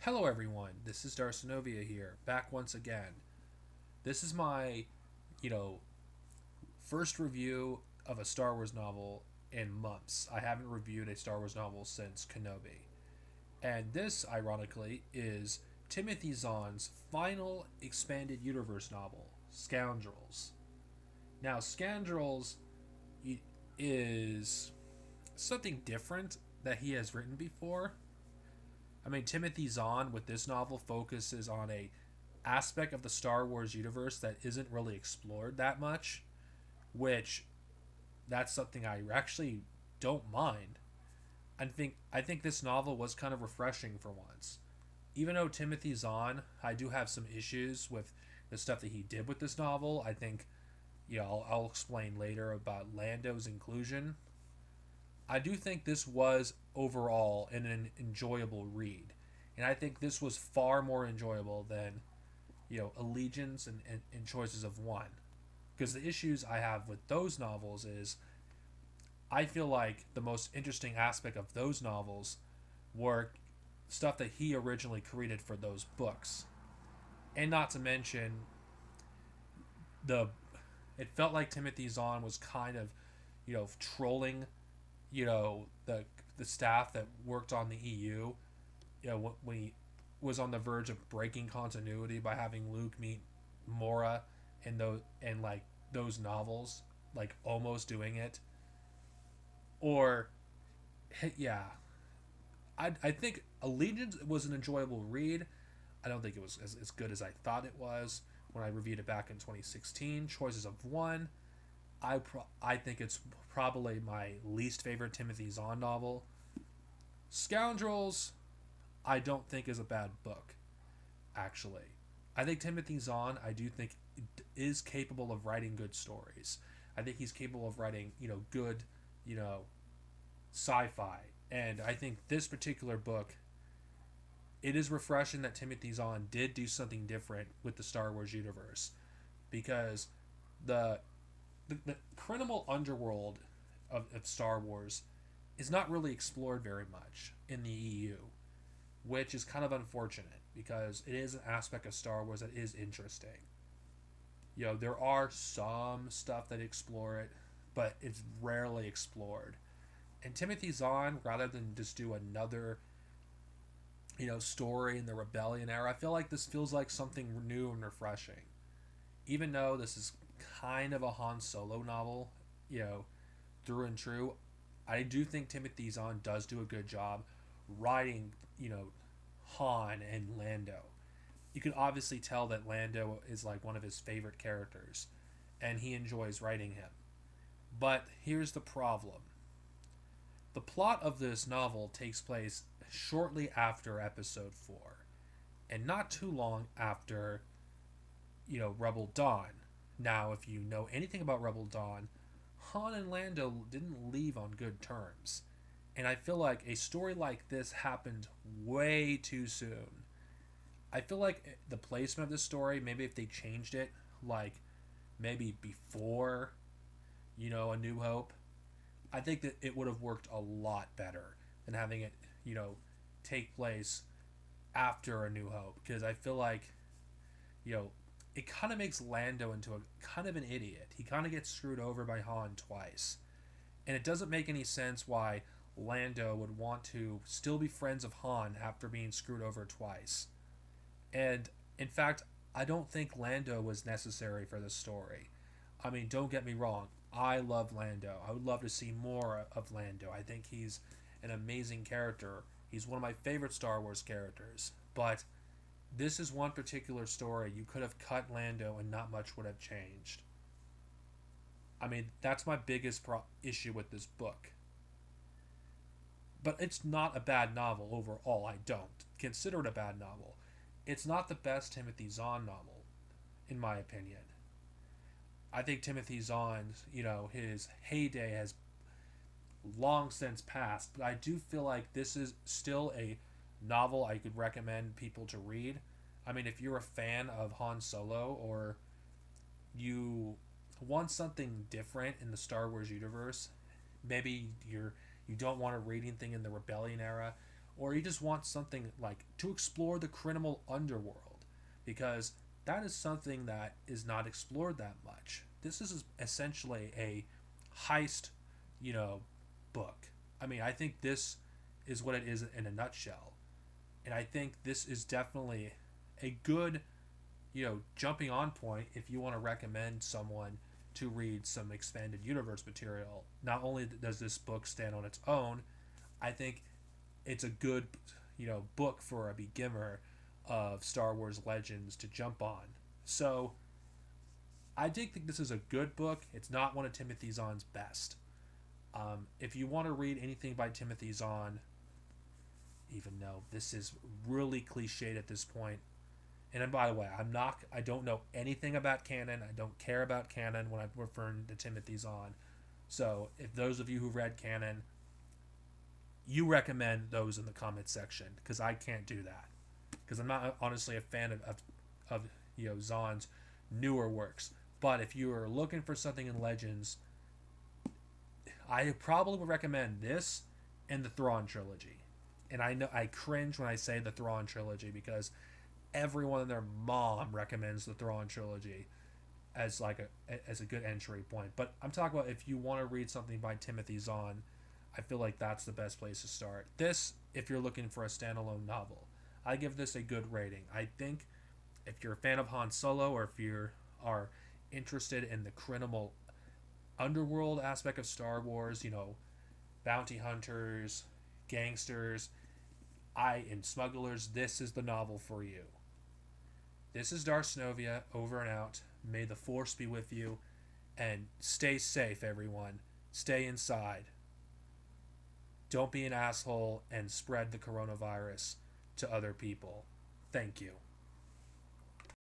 Hello, everyone. This is Darcinovia here, back once again. This is my, you know, first review of a Star Wars novel in months. I haven't reviewed a Star Wars novel since Kenobi. And this, ironically, is Timothy Zahn's final expanded universe novel, Scoundrels. Now, Scoundrels is something different that he has written before. I mean, Timothy Zahn with this novel focuses on a aspect of the Star Wars universe that isn't really explored that much, which that's something I actually don't mind. I think this novel was kind of refreshing for once. Even though Timothy Zahn, I do have some issues with the stuff that he did with this novel. I think, I'll explain later about Lando's inclusion. I do think this was overall an enjoyable read. And I think this was far more enjoyable than, Allegiance and Choices of One. Because the issues I have with those novels is I feel like the most interesting aspect of those novels were stuff that he originally created for those books. And not to mention the it felt like Timothy Zahn was kind of, trolling, the staff that worked on the EU, when he was on the verge of breaking continuity by having Luke meet Mora in those and like those novels, like almost doing it. Or yeah, I think Allegiance was an enjoyable read. I don't think it was as good as I thought it was when I reviewed it back in 2016. Choices of One, I think it's probably my least favorite Timothy Zahn novel. Scoundrels, I don't think is a bad book, actually. I think Timothy Zahn, I do think, is capable of writing good stories. I think he's capable of writing, good, you know, sci-fi. And I think this particular book, it is refreshing that Timothy Zahn did do something different with the Star Wars universe, because the the criminal underworld of Star Wars is not really explored very much in the EU, which is kind of unfortunate because it is an aspect of Star Wars that is interesting. There are some stuff that explore it, but it's rarely explored. And Timothy Zahn, rather than just do another, story in the Rebellion era, I feel like this feels like something new and refreshing. Even though this is kind of a Han Solo novel, you know, through and true, I do think Timothy Zahn does do a good job writing, Han and Lando. You can obviously tell that Lando is like one of his favorite characters, and he enjoys writing him. But here's the problem: the plot of this novel takes place shortly after Episode 4, and not too long after, Rebel Dawn. Now, if you know anything about Rebel Dawn, Han and Lando didn't leave on good terms. And I feel like a story like this happened way too soon. I feel like the placement of this story, maybe if they changed it, like maybe before, A New Hope, I think that it would have worked a lot better than having it, take place after A New Hope. Because I feel like, you know, it kind of makes Lando into a kind of an idiot. He kind of gets screwed over by Han twice. And it doesn't make any sense why Lando would want to still be friends of Han after being screwed over twice. And in fact, I don't think Lando was necessary for this story. I mean, don't get me wrong. I love Lando. I would love to see more of Lando. I think he's an amazing character. He's one of my favorite Star Wars characters. But this is one particular story. You could have cut Lando and not much would have changed. I mean, that's my biggest issue with this book. But it's not a bad novel overall. I don't consider it a bad novel. It's not the best Timothy Zahn novel, in my opinion. I think Timothy Zahn's, his heyday has long since passed, but I do feel like this is still a novel I could recommend people to read. I mean, if you're a fan of Han Solo, or you want something different in the Star Wars universe, maybe you don't want to read anything in the Rebellion era, or you just want something like to explore the criminal underworld, because that is something that is not explored that much. This is essentially a heist, you know, book. I mean, I think this is what it is in a nutshell. And I think this is definitely a good, jumping on point if you want to recommend someone to read some expanded universe material. Not only does this book stand on its own, I think it's a good, book for a beginner of Star Wars Legends to jump on. So I did think this is a good book. It's not one of Timothy Zahn's best. If you want to read anything by Timothy Zahn, even though this is really cliched at this point, and by the way, I don't know anything about canon. I don't care about canon when I'm referring to Timothy Zahn. So if those of you who read canon, you recommend those in the comment section, because I can't do that, because I'm not honestly a fan of Zahn's newer works. But if you are looking for something in Legends, I probably would recommend this and the Thrawn trilogy. And I know I cringe when I say the Thrawn trilogy, because everyone and their mom recommends the Thrawn trilogy as a good entry point. But I'm talking about if you want to read something by Timothy Zahn, I feel like that's the best place to start. This, if you're looking for a standalone novel, I give this a good rating. I think if you're a fan of Han Solo, or if you are interested in the criminal underworld aspect of Star Wars, bounty hunters, gangsters, and smugglers, this is the novel for you. This is Darcenovia, over and out. May the Force be with you, and stay safe, everyone. Stay inside. Don't be an asshole and spread the coronavirus to other people. Thank you.